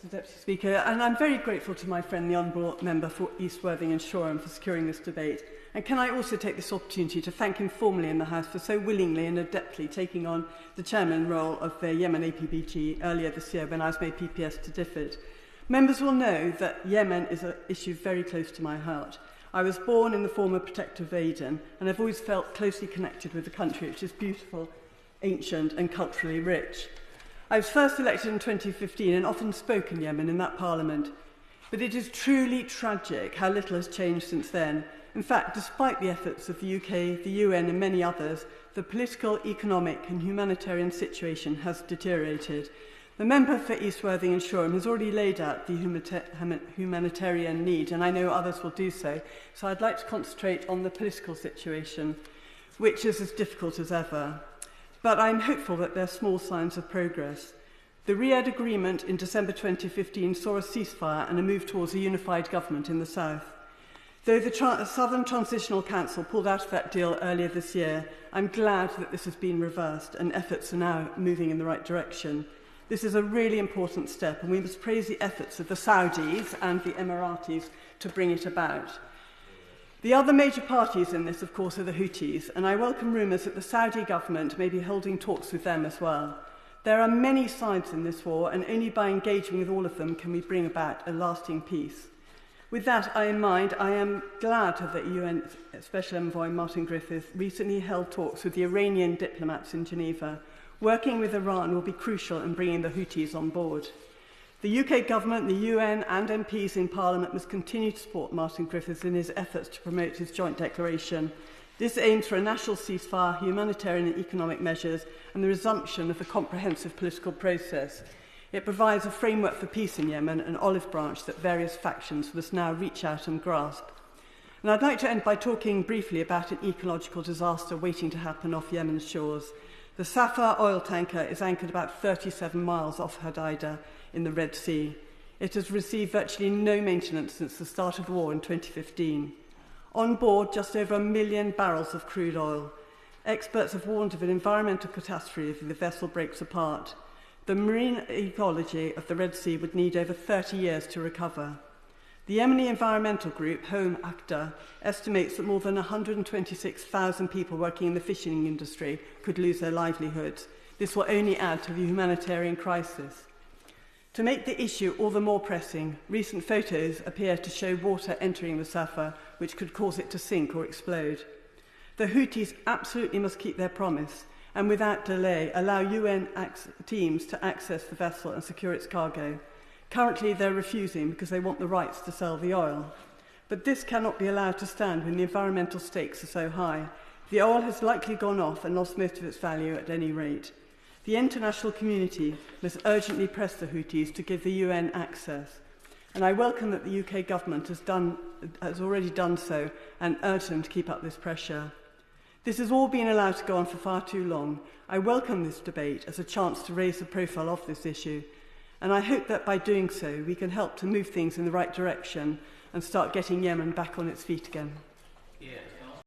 Mr Deputy Speaker, and I'm very grateful to my friend, the Honourable Member for East Worthing and Shoreham, for securing this debate. And can I also take this opportunity to thank him formally in the House for so willingly and adeptly taking on the chairman role of the Yemen APBG earlier this year when I was made PPS to DFID. Members will know that Yemen is an issue very close to my heart. I was born in the former protectorate of Aden, and I've always felt closely connected with the country, which is beautiful, ancient and culturally rich. I was first elected in 2015 and often spoke in Yemen in that parliament. But it is truly tragic how little has changed since then. In fact, despite the efforts of the UK, the UN and many others, the political, economic and humanitarian situation has deteriorated. The member for East Worthing and Shoreham has already laid out the humanitarian need, and I know others will do so. So I'd like to concentrate on the political situation, which is as difficult as ever. But I'm hopeful that there are small signs of progress. The Riyadh Agreement in December 2015 saw a ceasefire and a move towards a unified government in the south. Though the Southern Transitional Council pulled out of that deal earlier this year, I'm glad that this has been reversed and efforts are now moving in the right direction. This is a really important step, and we must praise the efforts of the Saudis and the Emiratis to bring it about. The other major parties in this, of course, are the Houthis, and I welcome rumours that the Saudi government may be holding talks with them as well. There are many sides in this war, and only by engaging with all of them can we bring about a lasting peace. With that in mind, I am glad that UN Special Envoy Martin Griffiths recently held talks with the Iranian diplomats in Geneva. Working with Iran will be crucial in bringing the Houthis on board. The UK government, the UN and MPs in Parliament must continue to support Martin Griffiths in his efforts to promote his joint declaration. This aims for a national ceasefire, humanitarian and economic measures and the resumption of a comprehensive political process. It provides a framework for peace in Yemen, an olive branch that various factions must now reach out and grasp. And I'd like to end by talking briefly about an ecological disaster waiting to happen off Yemen's shores. The Safar oil tanker is anchored about 37 miles off Hodeida in the Red Sea. It has received virtually no maintenance since the start of the war in 2015. On board, just over 1 million barrels of crude oil. Experts have warned of an environmental catastrophe if the vessel breaks apart. The marine ecology of the Red Sea would need over 30 years to recover. The Yemeni environmental group, Home Actor, estimates that more than 126,000 people working in the fishing industry could lose their livelihoods. This will only add to the humanitarian crisis. To make the issue all the more pressing, recent photos appear to show water entering the Safar, which could cause it to sink or explode. The Houthis absolutely must keep their promise and without delay allow UN teams to access the vessel and secure its cargo. Currently, they're refusing because they want the rights to sell the oil. But this cannot be allowed to stand when the environmental stakes are so high. The oil has likely gone off and lost most of its value at any rate. The international community must urgently press the Houthis to give the UN access. And I welcome that the UK government has already done so and urge them to keep up this pressure. This has all been allowed to go on for far too long. I welcome this debate as a chance to raise the profile of this issue. And I hope that by doing so, we can help to move things in the right direction and start getting Yemen back on its feet again. Yeah.